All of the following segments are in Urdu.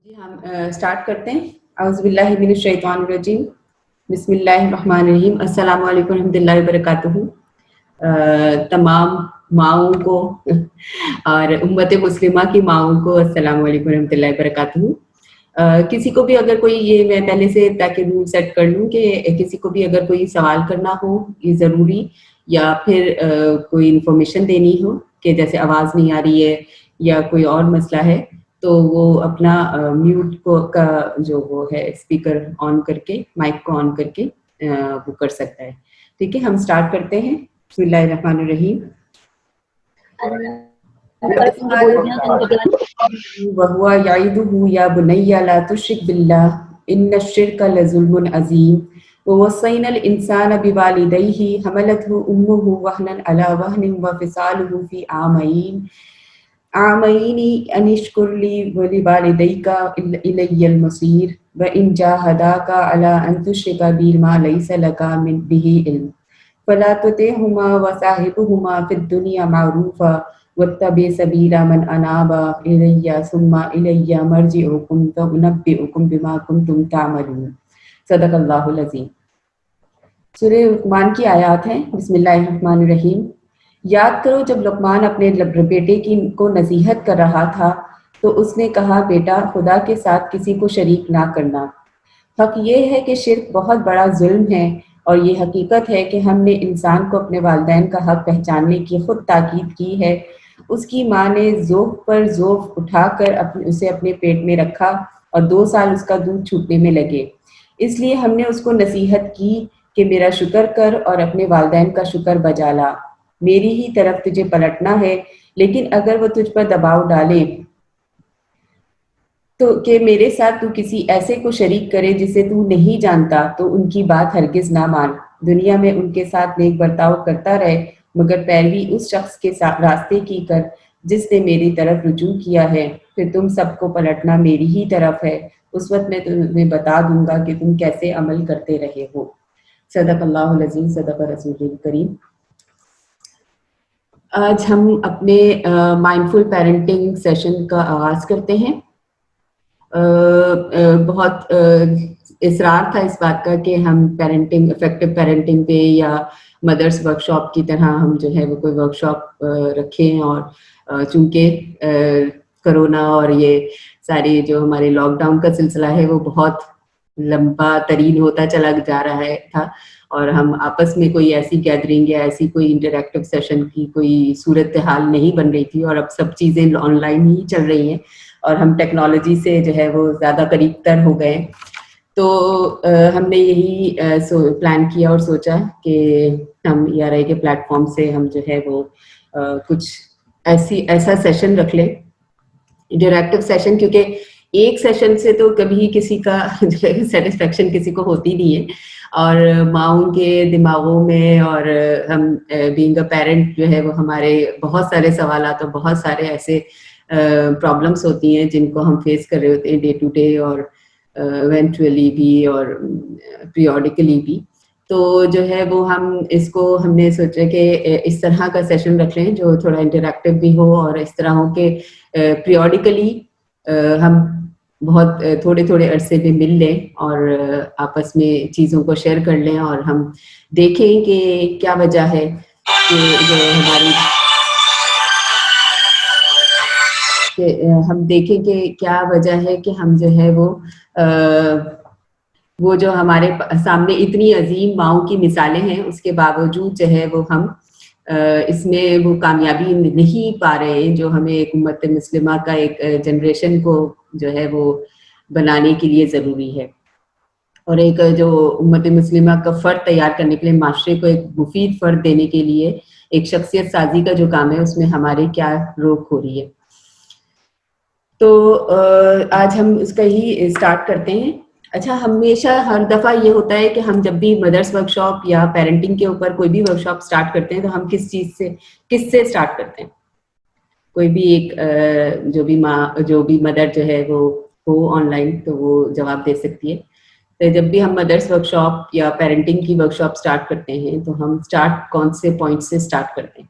جی ہم اسٹارٹ کرتے ہیں. اعوذ باللہ من الشیطان الرجیم. بسم اللہ الرحمن الرحیم. السلام علیکم ورحمۃ اللہ وبرکاتہ. تمام ماؤں کو اور امت مسلمہ کی ماؤں کو السلام علیکم ورحمۃ اللہ وبرکاتہ. کسی کو بھی اگر کوئی یہ میں پہلے سے تاکہ رول سیٹ کر لوں کہ کسی کو بھی اگر کوئی سوال کرنا ہو یہ ضروری یا پھر کوئی انفارمیشن دینی ہو کہ جیسے آواز نہیں آ رہی ہے یا کوئی اور مسئلہ ہے تو وہ اپنا میوٹ کا جو وہ ہے اسپیکر آن کر کے مائک کو آن کر کے وہ کر سکتا ہے. ٹھیک ہے ہم اسٹارٹ کرتے ہیں. بسم اللہ الرحمن الرحیم. وَهُوَ يَعِدُهُ يَا بُنَيَّ لَا تُشْرِكْ بِاللَّهِ إِنَّ الشِّرْكَ لَظُلْمٌ عَظِيمٌ. وَوَصَّيْنَا الْإِنسَانَ بِوَالِدَيْهِ حَمَلَتْهُ أُمُّهُ وَهْنًا عَلَى وَهْنٍ وَفِصَالُهُ فِي عامين أن اشكر لي ولوالديك إلي المصير وإن جاهداك على أن تشرك بي ما ليس لك به علم فلا تطعهما وصاحبهما في الدنيا معروفا واتبع سبيل من أناب إلي ثم إلي مرجعكم فأنبئكم بما كنتم تعملون. صدق اللہ العظیم. سورہ لقمان کی آیات ہیں. بسم اللہ الرحمن الرحیم. یاد کرو جب لقمان اپنے بیٹے کو نصیحت کر رہا تھا تو اس نے کہا بیٹا خدا کے ساتھ کسی کو شریک نہ کرنا. حق یہ ہے کہ شرک بہت بڑا ظلم ہے اور یہ حقیقت ہے کہ ہم نے انسان کو اپنے والدین کا حق پہچاننے کی خود تاکید کی ہے. اس کی ماں نے ذوق پر ذوق اٹھا کر اسے اپنے پیٹ میں رکھا اور 2 سال اس کا دودھ چھوٹنے میں لگے. اس لیے ہم نے اس کو نصیحت کی کہ میرا شکر کر اور اپنے والدین کا شکر بجا لا. میری ہی طرف تجھے پلٹنا ہے لیکن اگر وہ تجھ پر دباؤ ڈالے تو کہ میرے ساتھ تو کسی ایسے کو شریک کرے جسے تو نہیں جانتا تو ان کی بات ہرگز نہ مان. دنیا میں ان کے ساتھ نیک برتاؤ کرتا رہے مگر پیروی اس شخص کے ساتھ راستے کی کر جس نے میری طرف رجوع کیا ہے. پھر تم سب کو پلٹنا میری ہی طرف ہے. اس وقت میں تمہیں بتا دوں گا کہ تم کیسے عمل کرتے رہے ہو. صدق اللہ العظیم. صدق رسول کریم. آج ہم اپنے مائنڈفل پیرنٹنگ سیشن کا آغاز کرتے ہیں. بہت اصرار تھا اس بات کا کہ ہم پیرنٹنگ افیکٹو پیرنٹنگ پہ یا مدرس ورک شاپ کی طرح ہم جو ہے وہ کوئی ورک شاپ رکھیں اور چونکہ کرونا اور یہ ساری جو ہمارے لاک ڈاؤن کا سلسلہ ہے وہ بہت لمبا ترین ہوتا چلا جا رہا تھا اور ہم آپس میں کوئی ایسی گیدرنگ یا ایسی کوئی انٹریکٹیو سیشن کی کوئی صورتحال نہیں بن رہی تھی اور اب سب چیزیں آن لائن ہی چل رہی ہیں اور ہم ٹیکنالوجی سے جو ہے وہ زیادہ قریب تر ہو گئے. تو ہم نے یہی پلان کیا اور سوچا کہ ہم ERI کے پلیٹ فارم سے ہم جو ہے وہ کچھ ایسا سیشن رکھ لیں انٹریکٹیو سیشن, کیونکہ ایک سیشن سے تو کبھی کسی کا سیٹسفیکشن کسی کو ہوتی نہیں ہے اور ماؤں کے دماغوں میں اور ہم بینگ اے پیرنٹ جو ہے وہ ہمارے بہت سارے سوالات اور بہت سارے ایسے پرابلمس ہوتی ہیں جن کو ہم فیس کر رہے ہوتے ہیں ڈے ٹو ڈے اور ایونچولی بھی اور پیریوڈیکلی بھی. تو جو ہے وہ ہم نے سوچا کہ اس طرح کا سیشن رکھ لیں جو تھوڑا انٹریکٹیو بھی ہو اور اس طرح ہو کہ پیریوڈیکلی ہم بہت تھوڑے عرصے میں مل لیں اور آپس میں چیزوں کو شیئر کر لیں اور ہم دیکھیں کہ کیا وجہ ہے کہ جو ہم دیکھیں کہ کیا وجہ ہے کہ ہم جو ہے وہ جو ہمارے سامنے اتنی عظیم ماؤں کی مثالیں ہیں اس کے باوجود جو ہے وہ ہم اس میں وہ کامیابی نہیں پا رہے ہیں جو ہمیں ایک امت مسلمہ کا ایک جنریشن کو جو ہے وہ بنانے کے لیے ضروری ہے اور ایک جو امت مسلمہ کا فرد تیار کرنے کے لیے معاشرے کو ایک مفید فرد دینے کے لیے ایک شخصیت سازی کا جو کام ہے اس میں ہماری کیا روک ہو رہی ہے. تو آج ہم اس کا ہی اسٹارٹ کرتے ہیں. اچھا, ہمیشہ ہر دفعہ یہ ہوتا ہے کہ ہم جب بھی مدرس ورک شاپ یا پیرنٹنگ کے اوپر کوئی بھی ورک شاپ اسٹارٹ کرتے ہیں تو ہم کس سے اسٹارٹ کرتے ہیں. کوئی بھی ایک جو بھی مدر جو ہے وہ ہو آن لائن تو وہ جواب دے سکتی ہے. تو جب بھی ہم مدرس ورک شاپ یا پیرنٹنگ کی ورک شاپ اسٹارٹ کرتے ہیں تو ہم کون سے پوائنٹ سے اسٹارٹ کرتے ہیں.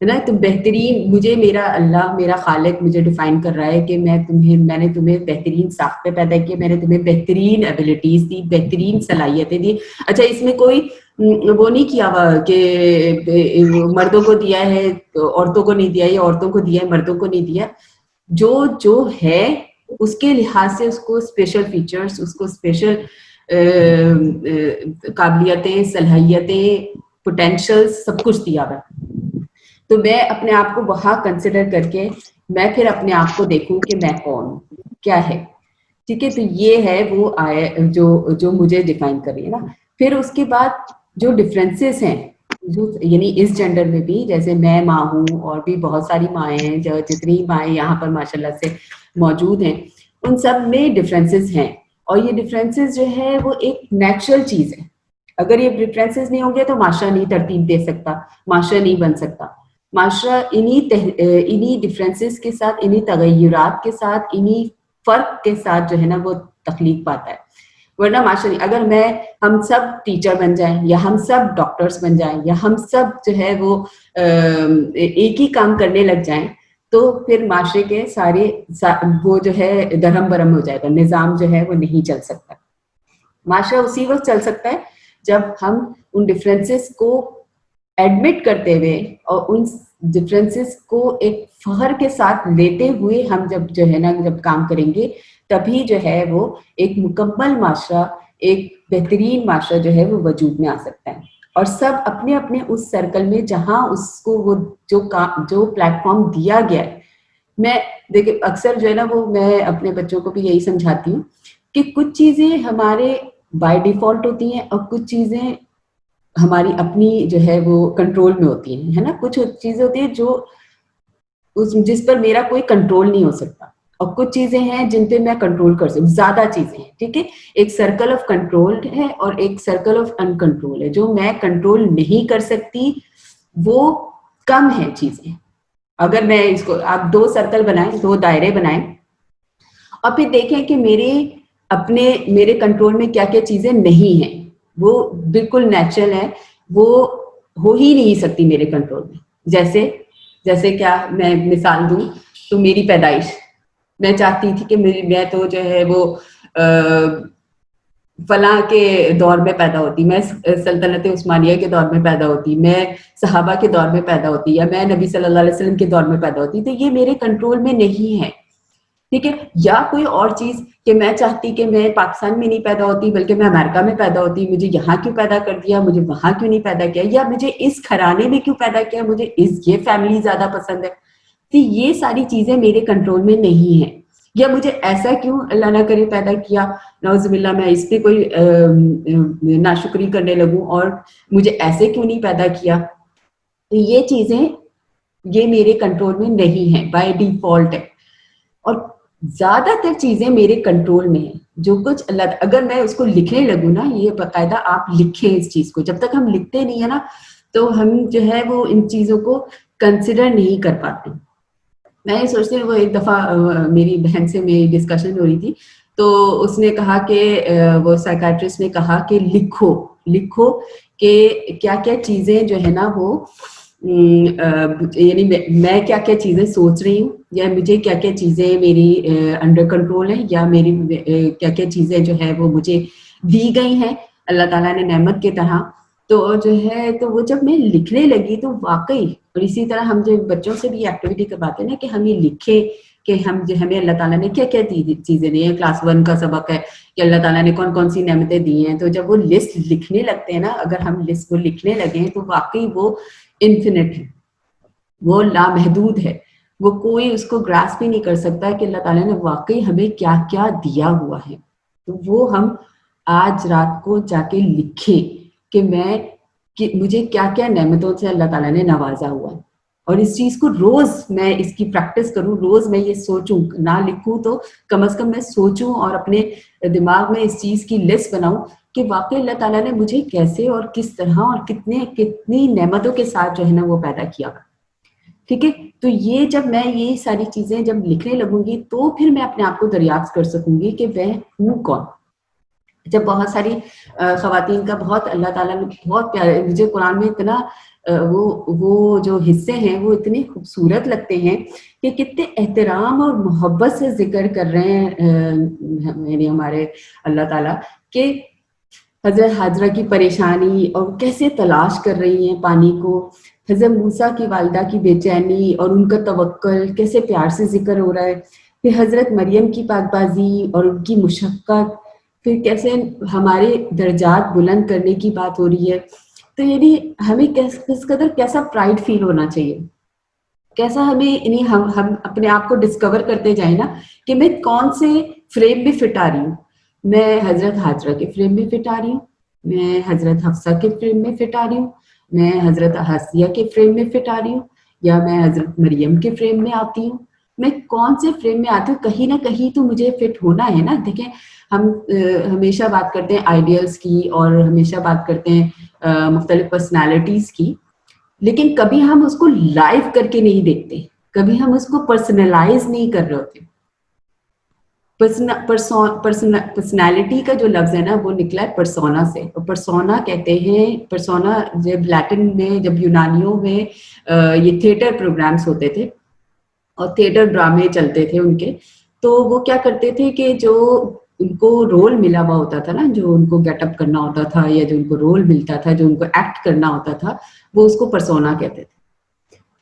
ہے نا. تو بہترین مجھے میرا اللہ میرا خالق مجھے ڈیفائن کر رہا ہے کہ میں نے تمہیں بہترین ساخت پہ پیدا کیا, میں نے تمہیں بہترین ایبلٹیز دی, بہترین صلاحیتیں دی. اچھا اس میں کوئی وہ نہیں کیا ہوا کہ مردوں کو دیا ہے عورتوں کو نہیں دیا, یا عورتوں کو دیا ہے مردوں کو نہیں دیا. جو ہے اس کے لحاظ سے اس کو اسپیشل فیچرز, اس کو اسپیشل قابلیتیں, صلاحیتیں, پوٹینشیل سب کچھ دیا ہوا. تو میں اپنے آپ کو وہاں کنسیڈر کر کے میں پھر اپنے آپ کو دیکھوں کہ میں کون ہوں, کیا ہے. ٹھیک ہے, تو یہ ہے وہ جو مجھے ڈیفائن کر رہی ہے نا. پھر اس کے بعد جو ڈفرینسز ہیں یعنی اس جینڈر میں بھی, جیسے میں ماں ہوں اور بھی بہت ساری مائیں ہیں, جو جتنی مائیں یہاں پر ماشاء اللہ سے موجود ہیں, ان سب میں ڈفرینسز ہیں. اور یہ ڈفرینسز جو ہے وہ ایک نیچرل چیز ہے. اگر یہ ڈفرینسز نہیں ہوں گے تو معاشرہ نہیں ترتیب دے سکتا, معاشرہ نہیں بن سکتا. معاشرہ انہی ڈفرینسز کے ساتھ, انہی تغیرات کے ساتھ, انہی فرق کے ساتھ جو ہے نا وہ تخلیق پاتا ہے. ورنہ معاشرہ اگر ہم سب ٹیچر بن جائیں, یا ہم سب ڈاکٹرز بن جائیں, یا ہم سب جو ہے وہ ایک ہی کام کرنے لگ جائیں, تو پھر معاشرے کے سارے وہ جو ہے درہم برہم ہو جائے گا, نظام جو ہے وہ نہیں چل سکتا. معاشرہ اسی وقت چل سکتا ہے جب ہم ان ڈفرینسز کو ایڈمٹ کرتے ہوئے اور ان ڈفرینسز کو ایک فخر کے ساتھ لیتے ہوئے ہم جب کام کریں گے, تبھی جو ہے وہ ایک مکمل معاشرہ, ایک بہترین معاشرہ جو ہے وہ وجود میں آ سکتا ہے. اور سب اپنے اپنے اس سرکل میں جہاں اس کو وہ جو پلیٹ فارم دیا گیا ہے. میں دیکھیں اکثر جو ہے نا وہ میں اپنے بچوں کو بھی یہی سمجھاتی ہوں کہ کچھ چیزیں ہمارے بائی ڈیفالٹ ہوتی ہیں, اور کچھ چیزیں ہماری اپنی جو ہے وہ کنٹرول میں ہوتی ہیں, ہے نا. کچھ چیزیں ہوتی ہیں جس پر میرا کوئی کنٹرول نہیں ہو سکتا, اور کچھ چیزیں ہیں جن پہ میں کنٹرول کر سکوں. زیادہ چیزیں ہیں, ٹھیک ہے. ایک سرکل آف کنٹرول ہے اور ایک سرکل آف ان کنٹرول ہے. جو میں کنٹرول نہیں کر سکتی وہ کم ہے چیزیں. اگر میں اس کو آپ 2 سرکل بنائیں, 2 دائرے بنائیں, اور پھر دیکھیں کہ میرے کنٹرول میں کیا کیا چیزیں نہیں ہیں, وہ بالکل نیچرل ہے, وہ ہو ہی نہیں سکتی میرے کنٹرول میں. جیسے کیا میں مثال دوں تو میری پیدائش, میں چاہتی تھی کہ میں تو جو ہے وہ فلاں کے دور میں پیدا ہوتی, میں سلطنت عثمانیہ کے دور میں پیدا ہوتی, میں صحابہ کے دور میں پیدا ہوتی, یا میں نبی صلی اللہ علیہ وسلم کے دور میں پیدا ہوتی. تو یہ میرے کنٹرول میں نہیں ہے, ٹھیک ہے. یا کوئی اور چیز کہ میں چاہتی کہ میں پاکستان میں نہیں پیدا ہوتی بلکہ میں امریکہ میں پیدا ہوتی, مجھے یہاں کیوں پیدا کر دیا, مجھے وہاں کیوں نہیں پیدا کیا, یا مجھے اس گھرانے میں کیوں پیدا کیا, مجھے یہ فیملی زیادہ پسند ہے. تو یہ ساری چیزیں میرے کنٹرول میں نہیں ہیں. یا مجھے ایسا کیوں اللہ نہ کرے پیدا کیا, نعوذ باللہ میں اس پہ کوئی ناشکری کرنے لگوں, اور مجھے ایسے کیوں نہیں پیدا کیا. تو یہ چیزیں یہ میرے کنٹرول میں نہیں ہیں, بائی ڈیفالٹ ہے. اور زیادہ تر چیزیں میرے کنٹرول میں ہیں. جو کچھ اللہ, اگر میں اس کو لکھنے لگوں نا, یہ باقاعدہ آپ لکھیں اس چیز کو, جب تک ہم لکھتے نہیں ہیں نا تو ہم جو ہے وہ ان چیزوں کو کنسیڈر نہیں کر پاتے. میں یہ سوچتی ہوں, وہ ایک دفعہ میری بہن سے میری ڈسکشن ہو رہی تھی, تو اس نے کہا کہ وہ سائیکیٹرسٹ نے کہا کہ لکھو کہ کیا کیا چیزیں جو ہے نا وہ یعنی میں کیا کیا چیزیں سوچ رہی ہوں, یا مجھے کیا کیا چیزیں میری انڈر کنٹرول ہیں, یا میری کیا کیا چیزیں جو ہے وہ مجھے دی گئی ہیں اللہ تعالیٰ نے نعمت کی طرح. تو جو ہے تو وہ جب میں لکھنے لگی تو واقعی, اور اسی طرح ہم جو بچوں سے بھی ایکٹیویٹی کرواتے ہیں نا کہ ہم یہ لکھیں کہ ہمیں اللہ تعالیٰ نے کیا کیا چیزیں دی ہیں. کلاس 1 کا سبق ہے کہ اللہ تعالیٰ نے کون کون سی نعمتیں دی ہیں. تو جب وہ لسٹ لکھنے لگتے ہیں نا, اگر ہم لسٹ کو لکھنے لگے ہیں تو واقعی وہ انفینٹ ہے, وہ لامحدود ہے, وہ کوئی اس کو گراسپ بھی نہیں کر سکتا کہ اللہ تعالیٰ نے واقعی ہمیں کیا کیا دیا ہوا ہے. تو وہ ہم آج رات کو جا کے لکھیں کہ مجھے کیا کیا نعمتوں سے اللہ تعالیٰ نے نوازا ہوا ہے, اور اس چیز کو روز میں اس کی پریکٹس کروں, روز میں یہ سوچوں, نہ لکھوں تو کم از کم میں سوچوں اور اپنے دماغ میں اس چیز کی لسٹ بناؤں کہ واقعی اللہ تعالیٰ نے مجھے کیسے اور کس طرح اور کتنی نعمتوں کے ساتھ جو ہے نا وہ پیدا کیا. ٹھیک ہے. تو یہ جب میں یہ ساری چیزیں جب لکھنے لگوں گی تو پھر میں اپنے آپ کو دریافت کر سکوں گی کہ میں ہوں کون. جب بہت ساری خواتین کا بہت اللہ تعالیٰ نے بہت پیارے، مجھے قرآن میں اتنا وہ جو حصے ہیں وہ اتنے خوبصورت لگتے ہیں کہ کتنے احترام اور محبت سے ذکر کر رہے ہیں یعنی ہمارے اللہ تعالیٰ کہ حضرت حاجرہ کی پریشانی اور کیسے تلاش کر رہی ہیں پانی کو، حضرت موسیٰ کی والدہ کی بے چینی اور ان کا توکل کیسے پیار سے ذکر ہو رہا ہے، پھر حضرت مریم کی پاک بازی اور ان کی مشقت، پھر کیسے ہمارے درجات بلند کرنے کی بات ہو رہی ہے. تو یعنی ہمیں کس قدر کیسا پرائڈ فیل ہونا چاہیے، کیسا ہمیں یعنی ہم اپنے آپ کو ڈسکور کرتے جائیں نا کہ میں کون سے فریم میں فٹ آ رہی ہوں. میں حضرت حاجرہ کے فریم میں فٹ آ رہی ہوں، میں حضرت حفصہ کے فریم میں فٹ آ رہی ہوں، میں حضرت آسیہ کے فریم میں فٹ آ رہی ہوں، یا میں حضرت مریم کے فریم میں آتی ہوں. میں کون سے فریم میں آتی ہوں، کہیں نہ کہیں تو مجھے فٹ ہونا ہے نا. دیکھیں ہم ہمیشہ بات کرتے ہیں آئیڈیلس کی اور ہمیشہ بات کرتے ہیں مختلف پرسنالٹیز کی، لیکن کبھی ہم اس کو لائیو کر کے نہیں دیکھتے، کبھی ہم اس کو پرسنلائز نہیں کر رہے ہوتے. پرسنالٹی کا جو لفظ ہے نا وہ نکلا ہے پرسونا سے، اور پرسونا کہتے ہیں، پرسونا جب لیٹن میں، جب یونانیوں میں یہ تھیٹر پروگرامز ہوتے تھے اور تھیٹر ڈرامے چلتے تھے ان کے، تو وہ کیا کرتے تھے کہ جو ان کو رول ملا ہوا ہوتا تھا نا، جو ان کو گیٹ اپ کرنا ہوتا تھا یا جو ان کو رول ملتا تھا، جو ان کو ایکٹ کرنا ہوتا تھا، وہ اس کو پرسونا کہتے تھے.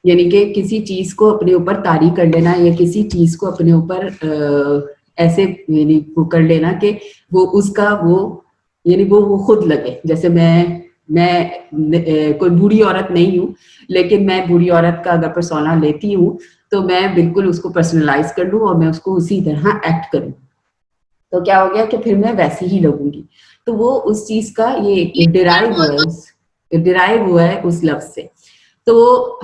یعنی کہ کسی چیز کو اپنے اوپر طاری کر لینا یا کسی چیز کو اپنے اوپر ایسے یعنی وہ کر لینا کہ وہ اس کا وہ یعنی وہ خود لگے. جیسے میں کوئی بوڑھی عورت نہیں ہوں، لیکن میں بوڑھی عورت کا اگر پرسونا لیتی ہوں تو میں بالکل اس کو پرسنلائز کر لوں اور میں اس کو اسی طرح ایکٹ کروں، تو کیا ہو گیا کہ پھر میں ویسے ہی لگوں گی. تو وہ اس چیز کا یہ ڈرائیو ہوا ہے اس لفظ سے. تو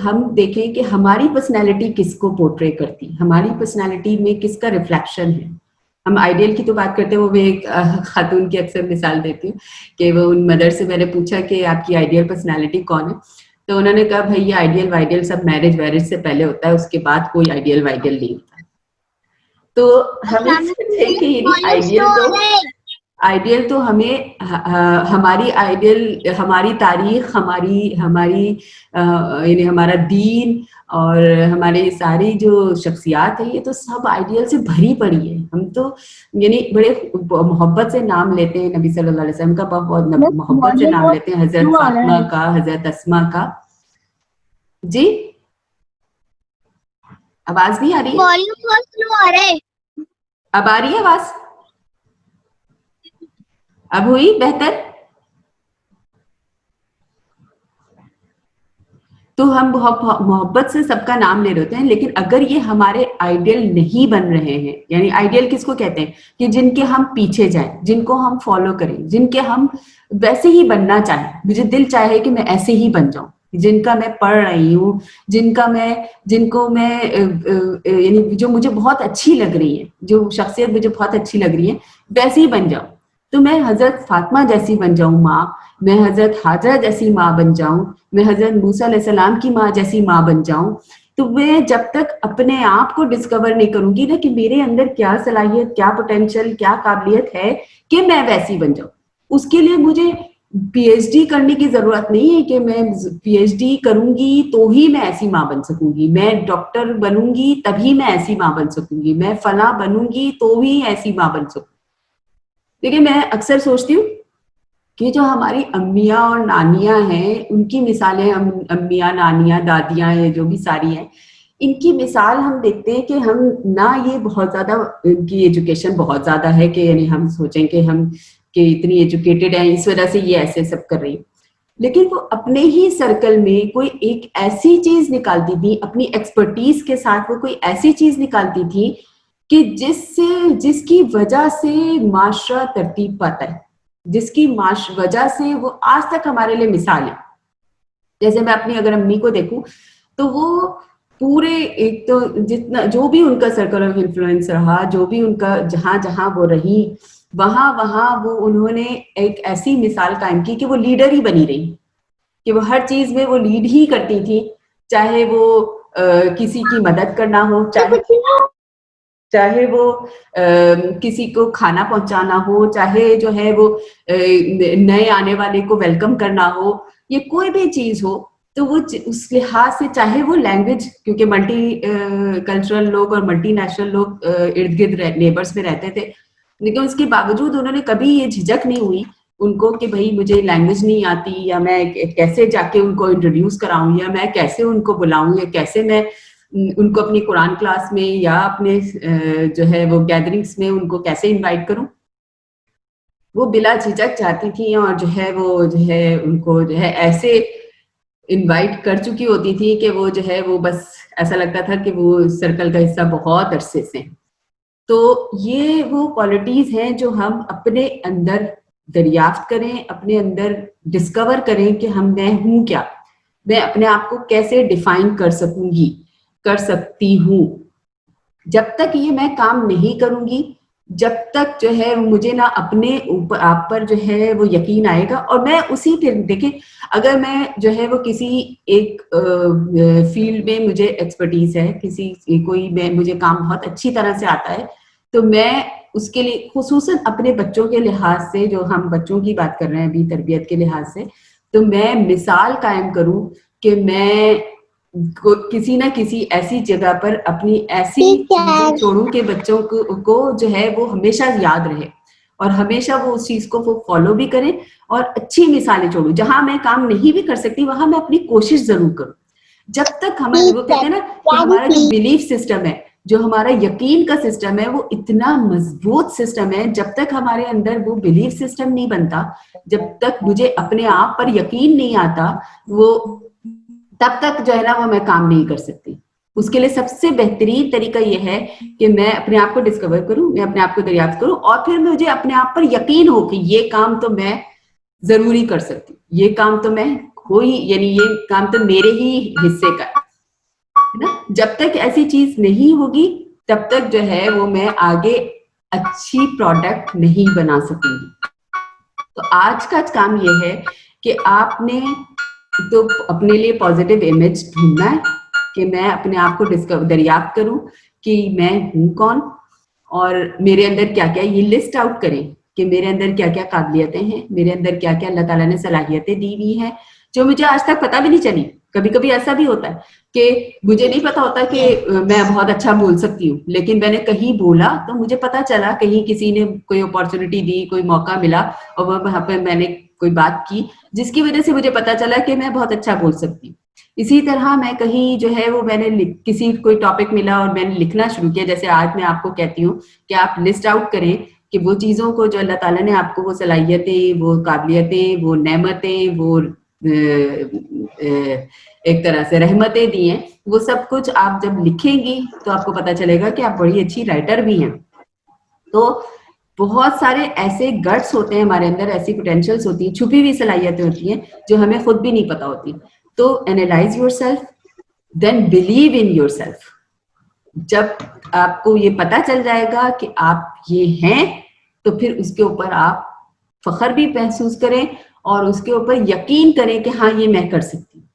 ہم دیکھیں کہ ہماری پرسنالٹی کس کو پورٹری کرتی، ہماری پرسنالٹی میں کس کا ریفلیکشن ہے. ہم آئیڈیل کی تو بات کرتے ہیں، وہ میں ایک خاتون کی اکثر مثال دیتی ہوں کہ وہ ان مدر سے میں نے پوچھا کہ آپ کی آئیڈیل پرسنالٹی کون ہے، تو انہوں نے کہا بھائی یہ آئیڈیل وائیڈیل سب میرج ویرج سے پہلے ہوتا ہے، اس کے بعد کوئی آئیڈیل وائیڈیل نہیں ہوتا. تو ہمیں سمجھے کہ آئیڈیل تو ہمیں ہماری آئیڈیل، ہماری تاریخ، ہماری یعنی ہمارا دین اور ہماری ساری جو شخصیات ہے، یہ تو سب آئیڈیل سے بھری پڑی ہے. ہم تو یعنی بڑے محبت سے نام لیتے ہیں نبی صلی اللہ علیہ وسلم کا، بہت محبت سے نام لیتے ہیں حضرت فاطمہ کا، حضرت اسماء کا. جی آواز نہیں آ رہی ہے؟ اب آ رہی ہے آواز؟ اب ہوئی بہتر؟ تو ہم محبت سے سب کا نام لے رہے ہوتے ہیں، لیکن اگر یہ ہمارے آئیڈیل نہیں بن رہے ہیں، یعنی آئیڈیل کس کو کہتے ہیں کہ جن کے ہم پیچھے جائیں، جن کو ہم فالو کریں، جن کے ہم ویسے ہی بننا چاہیں. مجھے دل چاہے کہ میں ایسے ہی بن جاؤں، جن کا میں پڑھ رہی ہوں، جن کو میں یعنی جو مجھے بہت اچھی لگ رہی ہے، جو شخصیت مجھے بہت اچھی لگ رہی ہے، ویسے ہی بن جاؤں. تو میں حضرت فاطمہ جیسی بن جاؤں ماں، میں حضرت حاجرہ جیسی ماں بن جاؤں، میں حضرت موسیٰ علیہ السلام کی ماں جیسی ماں بن جاؤں. تو میں جب تک اپنے آپ کو ڈسکور نہیں کروں گی نا کہ میرے اندر کیا صلاحیت، کیا پوٹینشیل، کیا قابلیت ہے کہ میں ویسی بن جاؤں، اس کے لیے مجھے پی ایچ ڈی کرنے کی ضرورت نہیں ہے کہ میں پی ایچ ڈی کروں گی تو ہی میں ایسی ماں بن سکوں گی، میں ڈاکٹر بنوں گی تبھی میں ایسی ماں بن سکوں گی، میں فلاں بنوں گی تو ہی ایسی ماں بن سکوں. دیکھیے میں اکثر سوچتی ہوں کہ جو ہماری امیاں اور نانیاں ہیں، ان کی مثالیں، امیاں، نانیاں، دادیاں جو بھی ساری ہیں، ان کی مثال ہم دیکھتے ہیں کہ ہم نہ یہ بہت زیادہ ان کی ایجوکیشن بہت زیادہ ہے کہ یعنی ہم سوچیں کہ ہم کہ اتنی ایجوکیٹڈ ہیں اس وجہ سے یہ ایسے سب کر رہی، لیکن وہ اپنے ہی سرکل میں کوئی ایک ایسی چیز نکالتی تھی، اپنی ایکسپرٹیز کے ساتھ وہ کوئی ایسی چیز نکالتی تھی کہ جس کی وجہ سے معاشرہ ترتیب پاتا ہے، جس کی وجہ سے وہ آج تک ہمارے لیے مثال ہے. جیسے میں اپنی اگر امی کو دیکھوں تو وہ پورے ایک تو جتنا جو بھی ان کا سرکل آف انفلوئنس رہا، جو بھی ان کا جہاں جہاں وہ رہی، وہاں وہ انہوں نے ایک ایسی مثال قائم کی کہ وہ لیڈر ہی بنی رہی، کہ وہ ہر چیز میں وہ لیڈ ہی کرتی تھی، چاہے وہ کسی کی مدد کرنا ہو، چاہے چاہے وہ کسی کو کھانا پہنچانا ہو, چاہے جو ہے وہ نئے آنے والے کو ویلکم کرنا ہو, یہ کوئی بھی چیز ہو, تو وہ اس لحاظ سے, چاہے وہ لینگویج, کیونکہ ملٹی کلچرل لوگ اور ملٹی نیشنل لوگ ارد گرد نیبرس میں رہتے تھے, لیکن اس کے باوجود انہوں نے کبھی یہ جھجک نہیں ہوئی ان کو کہ بھائی مجھے لینگویج نہیں آتی, یا میں کیسے جا کے ان کو انٹروڈیوس کراؤں, یا میں کیسے ان کو بلاؤں, یا کیسے میں ان کو اپنی قرآن کلاس میں یا اپنے جو ہے وہ گیدرنگس میں ان کو کیسے انوائٹ کروں. وہ بلا جھجک جاتی تھی, اور جو ہے وہ جو ہے ان کو جو ہے ایسے انوائٹ کر چکی ہوتی تھی کہ وہ جو ہے وہ بس ایسا لگتا تھا کہ وہ سرکل کا حصہ بہت عرصے سے. تو یہ وہ کوالٹیز ہیں جو ہم اپنے اندر دریافت کریں, اپنے اندر ڈسکور کریں کہ میں ہوں کیا, میں اپنے آپ کو کیسے ڈیفائن کر سکوں گی, کر سکتی ہوں. جب تک یہ میں کام نہیں کروں گی, جب تک جو ہے مجھے نہ اپنے آپ پر جو ہے وہ یقین آئے گا. اور میں اسی پھر دیکھیں, اگر میں جو ہے وہ کسی ایک فیلڈ میں مجھے ایکسپرٹیز ہے, کوئی مجھے کام بہت اچھی طرح سے آتا ہے, تو میں اس کے لیے خصوصاً اپنے بچوں کے لحاظ سے, جو ہم بچوں کی بات کر رہے ہیں ابھی تربیت کے لحاظ سے, تو میں مثال قائم کروں کہ میں کسی نہ کسی ایسی جگہ پر اپنی ایسی چیزیں چھوڑوں کہ بچوں کو جو ہے وہ ہمیشہ یاد رہے, اور ہمیشہ وہ اس چیز کو وہ فالو بھی کریں, اور اچھی مثالیں چھوڑوں. جہاں میں کام نہیں بھی کر سکتی وہاں میں اپنی کوشش ضرور کروں. جب تک ہمارے, وہ کہتے ہیں نا کہ ہمارا جو بلیف سسٹم ہے, جو ہمارا یقین کا سسٹم ہے, وہ اتنا مضبوط سسٹم ہے, جب تک ہمارے اندر وہ بلیف سسٹم نہیں بنتا, جب تک مجھے اپنے آپ پر یقین نہیں آتا, وہ تب تک جو ہے نا وہ میں کام نہیں کر سکتی. اس کے لیے سب سے بہترین طریقہ یہ ہے کہ میں اپنے آپ کو ڈسکور کروں, میں اپنے آپ کو دریافت کروں, اور پھر مجھے اپنے آپ پر یقین ہو کہ یہ کام تو میں ضروری کر سکتی ہوں, یہ کام تو میں یعنی یہ کام تو میرے ہی حصے کا ہے نا. جب تک ایسی چیز نہیں ہوگی تب تک جو ہے وہ میں آگے اچھی پروڈکٹ نہیں بنا سکوں گی. تو آج کا کام یہ ہے کہ آپ نے تو اپنے لیے پازیٹیو امیج ڈھونڈنا ہے کہ میں اپنے آپ کو دریافت کروں کہ میں ہوں کون, اور میرے اندر کیا کیا, یہ لسٹ آؤٹ کریں کہ میرے اندر کیا کیا قابلیتیں ہیں, میرے اندر کیا کیا اللہ تعالیٰ نے صلاحیتیں دی ہوئی ہیں جو مجھے آج تک پتہ بھی نہیں چلی. کبھی کبھی ایسا بھی ہوتا ہے کہ مجھے نہیں پتا ہوتا کہ میں بہت اچھا بول سکتی ہوں, لیکن میں نے کہیں بولا تو مجھے پتا چلا, کہیں کسی نے کوئی اپارچونٹی دی, کوئی موقع ملا, اور وہاں پہ میں نے کوئی بات کی جس کی وجہ سے مجھے پتا چلا کہ میں بہت اچھا بول سکتی ہوں. اسی طرح میں کہیں جو ہے وہ میں نے کسی کوئی ٹاپک ملا اور میں نے لکھنا شروع کیا. جیسے آج میں آپ کو کہتی ہوں کہ آپ لسٹ آؤٹ کریں کہ وہ چیزوں کو جو اللہ تعالیٰ نے آپ کو وہ صلاحیتیں, وہ قابلیتیں, وہ نعمتیں, وہ ایک طرح سے رحمتیں دی ہیں, وہ سب کچھ آپ جب لکھیں گی تو آپ کو پتا چلے گا کہ آپ بڑی اچھی رائٹر بھی ہیں. تو بہت سارے ایسے گٹس ہوتے ہیں ہمارے اندر, ایسی پوٹینشیلس ہوتی ہیں, چھپی ہوئی صلاحیتیں ہوتی ہیں جو ہمیں خود بھی نہیں پتا ہوتی. تو analyse yourself, then believe in yourself. جب آپ کو یہ پتا چل جائے گا کہ آپ یہ ہیں, تو پھر اس کے اوپر آپ فخر بھی محسوس کریں, اور اس کے اوپر یقین کریں کہ ہاں یہ میں کر سکتی ہوں.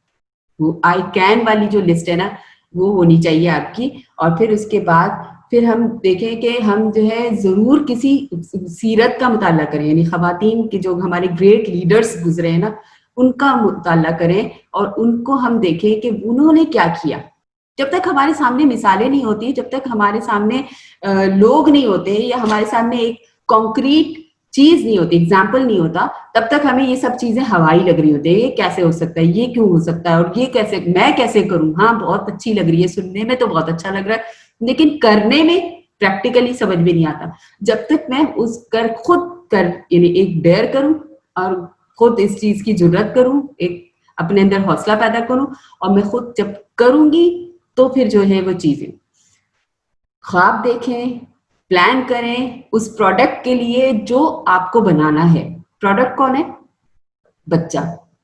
وہ آئی کین والی جو لسٹ ہے نا, وہ ہونی چاہیے آپ کی. اور پھر اس کے بعد پھر ہم دیکھیں کہ ہم جو ہے ضرور کسی سیرت کا مطالعہ کریں, یعنی خواتین کے جو ہمارے گریٹ لیڈرز گزرے ہیں نا, ان کا مطالعہ کریں, اور ان کو ہم دیکھیں کہ انہوں نے کیا کیا. جب تک ہمارے سامنے مثالیں نہیں ہوتی, جب تک ہمارے سامنے لوگ نہیں ہوتے, یا ہمارے سامنے ایک کانکریٹ چیز نہیں ہوتی, ایگزامپل نہیں ہوتا, تب تک ہمیں یہ سب چیزیں ہوائی لگ رہی ہوتی ہے. یہ کیسے ہو سکتا ہے, یہ کیوں ہو سکتا ہے, اور یہ کیسے, میں کیسے کروں. ہاں بہت اچھی لگ رہی ہے, سننے میں تو بہت اچھا لگ رہا ہے, لیکن کرنے میں پریکٹیکلی سمجھ میں نہیں آتا. جب تک میں خود یعنی ایک ڈیئر کروں, اور خود اس چیز کی جرات کروں, ایک اپنے اندر حوصلہ پیدا کروں, اور میں خود جب کروں گی تو پھر جو ہے وہ چیزیں خواب دیکھیں, پلان کریں اس پروڈکٹ کے لیے جو آپ کو بنانا ہے. پروڈکٹ کون ہے؟ بچہ.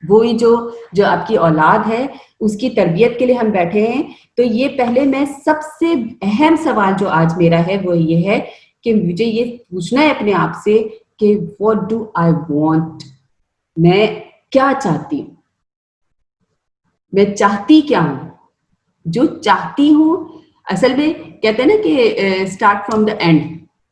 وہی جو آپ کی اولاد ہے, اس کی تربیت کے لیے ہم بیٹھے ہیں. تو یہ پہلے میں سب سے اہم سوال جو آج میرا ہے وہ یہ ہے کہ مجھے یہ پوچھنا ہے اپنے آپ سے کہ what do I want, میں کیا چاہتی ہوں, میں چاہتی کیا ہوں. جو چاہتی ہوں اصل میں کہتے ہیں نا کہ اسٹارٹ فرام دا اینڈ,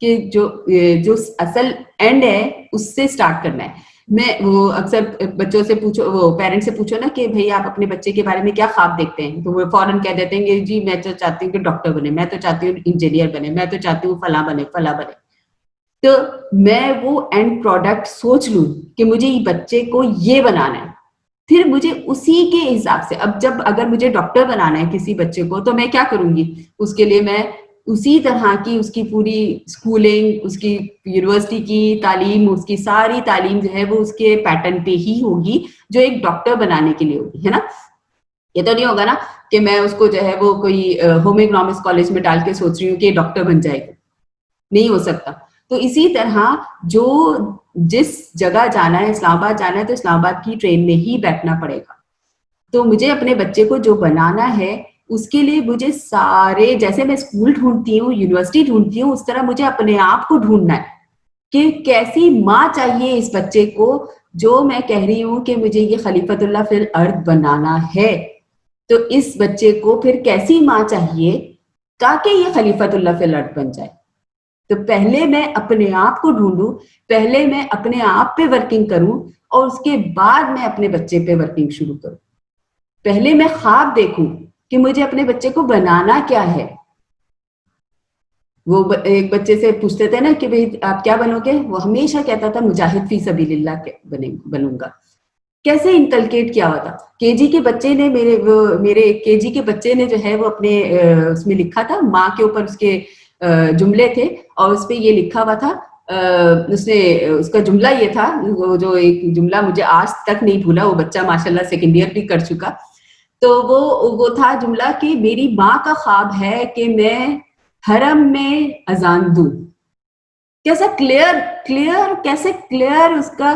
کہ جو اصل اینڈ ہے اس سے اسٹارٹ کرنا ہے. میں وہ اکثر بچوں سے پوچھو, وہ پیرنٹس سے پوچھو نا کہ بھئی آپ اپنے بچے کے بارے میں کیا خواب دیکھتے ہیں, تو وہ فوراً کہہ دیتے ہیں کہ جی میں تو چاہتی ہوں کہ ڈاکٹر بنے, میں تو چاہتی ہوں انجینئر بنے, میں تو چاہتی ہوں فلاں بنے فلاں بنے. تو میں وہ اینڈ پروڈکٹ سوچ لوں کہ مجھے بچے کو یہ بنانا ہے, پھر مجھے اسی کے حساب سے, اب جب اگر مجھے ڈاکٹر بنانا ہے کسی بچے کو تو میں کیا کروں گی, اس کے لیے میں اسی طرح کی اس کی پوری اسکولنگ, اس کی یونیورسٹی کی تعلیم, اس کی ساری تعلیم جو ہے وہ اس کے پیٹرن پہ ہی ہوگی جو ایک ڈاکٹر بنانے کے لیے ہوگی, ہے نا. یہ تو نہیں ہوگا نا کہ میں اس کو جو ہے وہ کوئی ہوم اکنامکس کالج میں ڈال کے سوچ رہی ہوں کہ یہ ڈاکٹر بن جائے گا, نہیں ہو سکتا. تو اسی طرح جو جس جگہ جانا ہے, اسلام آباد جانا ہے تو اسلام آباد کی ٹرین میں ہی بیٹھنا پڑے گا. تو مجھے اپنے بچے کو جو بنانا ہے اس کے لیے مجھے سارے, جیسے میں اسکول ڈھونڈتی ہوں, یونیورسٹی ڈھونڈتی ہوں, اس طرح مجھے اپنے آپ کو ڈھونڈنا ہے کہ کیسی ماں چاہیے اس بچے کو, جو میں کہہ رہی ہوں کہ مجھے یہ خلیفۃ اللہ فی الارض بنانا ہے, تو اس بچے کو پھر کیسی ماں چاہیے تاکہ یہ خلیفۃ اللہ فی الارض بن جائے. تو پہلے میں اپنے آپ کو ڈھونڈوں, پہلے میں اپنے آپ پہ ورکنگ کروں, اور اس کے بعد میں اپنے بچے پہ ورکنگ شروع کروں. پہلے میں خواب دیکھوں کہ مجھے اپنے بچے کو بنانا کیا ہے. وہ ایک بچے سے پوچھتے تھے نا کہ بھئی آپ کیا بنو گے, وہ ہمیشہ کہتا تھا مجاہد فی سبیل اللہ بنوں گا. کیسے انکلکیٹ کیا ہوا تھا, کے جی کے بچے نے, میرے کے جی کے بچے نے جو ہے وہ اپنے اس میں لکھا تھا, ماں کے اوپر اس کے جملے تھے اور اس پہ یہ لکھا ہوا تھا, اس کا جملہ یہ تھا, وہ جو ایک جملہ مجھے آج تک نہیں بھولا, وہ بچہ ماشاءاللہ سیکنڈ ایئر بھی کر چکا, تو وہ تھا جملہ کہ میری ماں کا خواب ہے کہ میں حرم میں اذان دوں. کیسا کلیئر کیسے کلیئر اس کا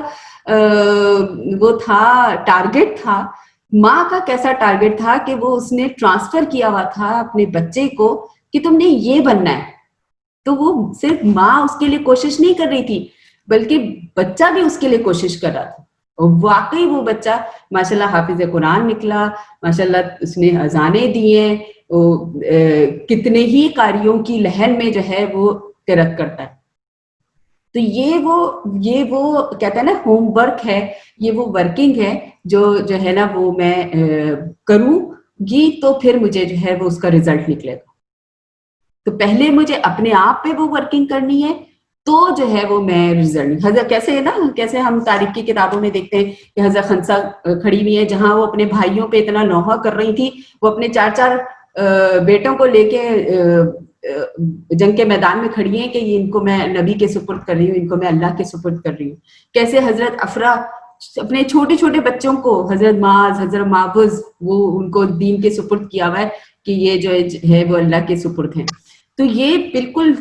وہ تھا, ٹارگٹ تھا. ماں کا کیسا ٹارگٹ تھا کہ وہ اس نے ٹرانسفر کیا ہوا تھا اپنے بچے کو کہ تم نے یہ بننا ہے. تو وہ صرف ماں اس کے لیے کوشش نہیں کر رہی تھی, بلکہ بچہ بھی اس کے لیے کوشش کر رہا تھا. اور واقعی وہ بچہ ماشاءاللہ حافظ قرآن نکلا, ماشاءاللہ اس نے اذانیں دی ہیں, کتنے ہی قاریوں کی لہر میں جو ہے وہ قرأت کرتا ہے. تو یہ وہ کہتا ہے نا ہوم ورک ہے, یہ وہ ورکنگ ہے جو ہے نا وہ میں کروں گی تو پھر مجھے جو ہے وہ اس کا ریزلٹ نکلے گا. تو پہلے مجھے اپنے آپ پہ وہ ورکنگ کرنی ہے, تو جو ہے وہ میں ریزلٹ. حضرت کیسے ہے نا, کیسے ہم تاریخ کی کتابوں میں دیکھتے ہیں کہ حضرت خنسا کھڑی ہوئی ہے, جہاں وہ اپنے بھائیوں پہ اتنا نوحہ کر رہی تھی, وہ اپنے 4 بیٹوں کو لے کے جنگ کے میدان میں کھڑی ہیں کہ ان کو میں نبی کے سپرد کر رہی ہوں, ان کو میں اللہ کے سپرد کر رہی ہوں. کیسے حضرت افرا اپنے چھوٹے چھوٹے بچوں کو, حضرت معاذ, حضرت معوذ, وہ ان کو دین کے سپرد کیا ہوا ہے کہ یہ جو ہے وہ اللہ کے سپرد ہیں. تو یہ بالکل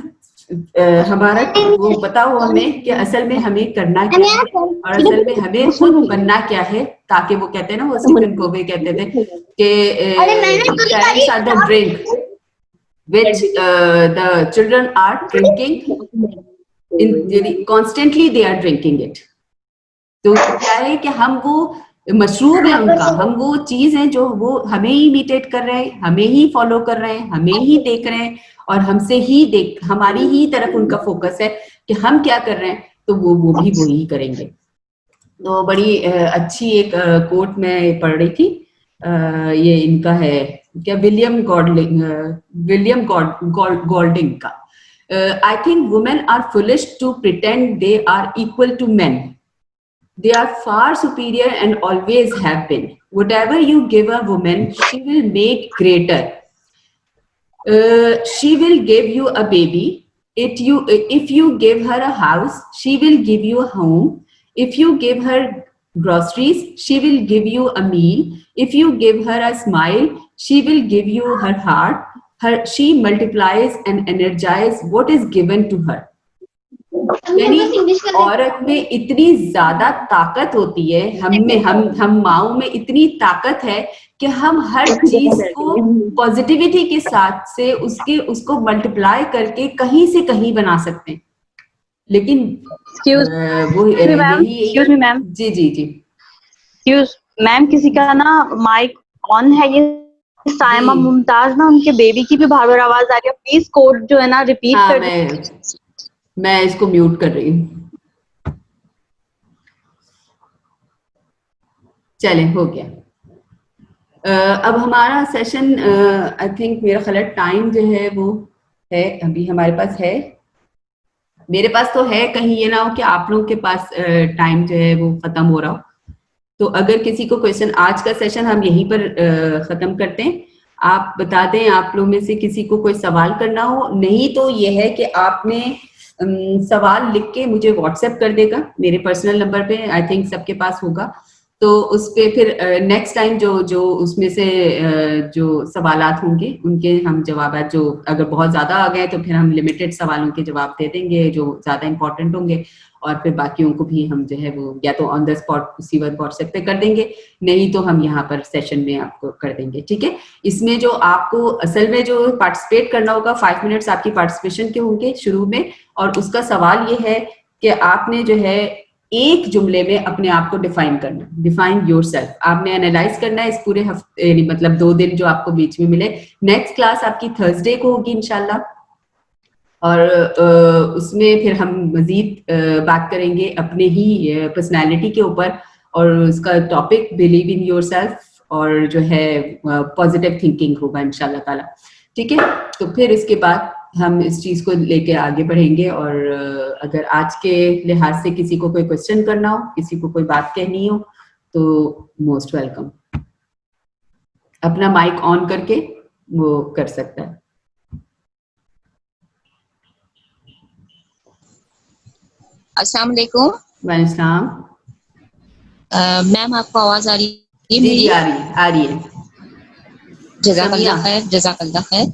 ہمارا وہ بتاؤ ہمیں کہ اصل میں ہمیں کرنا کیا ہے, اور اصل میں ہمیں خود بننا کیا ہے, تاکہ وہ کہتے ہیں نا, وہ اسٹیفن کووے کہتے تھے کہ parents are the drink which the children are drinking constantly, they are drinking it. تو کیا ہے کہ ہم وہ مشروب ہے ان کا, ہم وہ چیز ہیں جو وہ ہمیں ہی امیٹیٹ کر رہے ہیں, ہمیں ہی فالو کر رہے ہیں, ہمیں ہی دیکھ رہے ہیں, اور ہم سے ہی ہماری ہی طرف ان کا فوکس ہے کہ ہم کیا کر رہے ہیں, تو وہ بھی وہی کریں گے. تو بڑی اچھی ایک کوٹ میں پڑھ رہی تھی, یہ ان کا ہے کیا, ولیم گولڈنگ کا. I think women are foolish to pretend they are equal to men. They are far superior and always have been. Whatever you give a woman, she will make greater. She will give you a baby. If you give her a house, she will give you a home. If you give her groceries, she will give you a meal. If you give her a smile, she will give you her heart. She multiplies and energizes what is given to her. یعنی عورت میں اتنی زیادہ طاقت ہوتی ہے, ہم ماؤں میں اتنی طاقت ہے کہ ہم ہر چیز کو پازیٹیوٹی کے ساتھ سے اس کو ملٹیپلائی کر کے کہیں سے کہیں بنا سکتے ہیں. لیکن وہ یہی میم, جی جی جی میم کسی کا نا مائک آن ہے, یہ سائمہ ممتاز نا ان کے بیبی کی بھی بار بار آواز آ رہی ہے, پلیز کوڈ جو ہے نا ریپیٹ ہاں کر میں اس کو میوٹ کر رہی ہوں. چلیں ہو گیا. اب ہمارا سیشن آئی تھنک میرا خیال ٹائم جو ہے وہ ہے ابھی ہمارے پاس ہے, میرے پاس تو ہے, کہیں یہ نہ ہو کہ آپ لوگوں کے پاس ٹائم جو ہے وہ ختم ہو رہا ہو. تو اگر کسی کو کوشچن, آج کا سیشن ہم یہیں پر ختم کرتے ہیں. آپ بتا دیں آپ لوگ میں سے کسی کو کوئی سوال کرنا ہو, نہیں تو یہ ہے کہ آپ نے سوال لکھ کے مجھے واٹس ایپ کر دے گا میرے پرسنل نمبر پہ, آئی تھنک سب کے پاس ہوگا. تو اس پہ پھر نیکسٹ ٹائم جو اس میں سے جو سوالات ہوں گے ان کے ہم جوابات, جو اگر بہت زیادہ آ گئے تو پھر ہم لمیٹڈ سوالوں کے جواب دے دیں گے جو زیادہ امپورٹنٹ ہوں گے, اور پھر باقیوں کو بھی ہم جو ہے وہ یا تو آن دا اسپاٹ اسی وقت واٹس ایپ پہ کر دیں گے, نہیں تو ہم یہاں پر سیشن میں آپ کو کر دیں گے. ٹھیک ہے, اس میں جو آپ کو اصل میں جو پارٹیسپیٹ کرنا ہوگا 5 منٹس آپ کی پارٹیسپیشن کے ہوں گے شروع میں, اور اس کا سوال یہ ہے کہ آپ نے جو ہے ایک جملے میں اپنے آپ کو ڈیفائن کرنا, ڈیفائن یور سیلف. آپ نے انالائز کرنا ہے اس پورے ہفتے, یعنی مطلب 2 دن جو آپ کو بیچ میں ملے. نیکسٹ کلاس آپ کی تھرسڈے کو ہوگی انشاءاللہ, اور اس میں پھر ہم مزید بات کریں گے اپنے ہی پرسنالٹی کے اوپر, اور اس کا topic blue in your self, اور جو ہے پازیٹیو تھنکنگ ہوگا انشاءاللہ تعالی. ٹھیک ہے, تو پھر اس کے بعد ہم اس چیز کو لے کے آگے بڑھیں گے. اور اگر آج کے لحاظ سے کسی کو کوئی کوشچن کرنا ہو, کسی کو کوئی بات کہنی ہو, تو موسٹ ویلکم, اپنا مائک آن کر کے وہ کر سکتا ہے. السلام علیکم. وعلیکم السلام. میم آپ کو آواز آ رہی ہے جی میری؟ جی آ رہی ہے. جزاک سمیہ, اللہ خیر, جزاک اللہ خیر.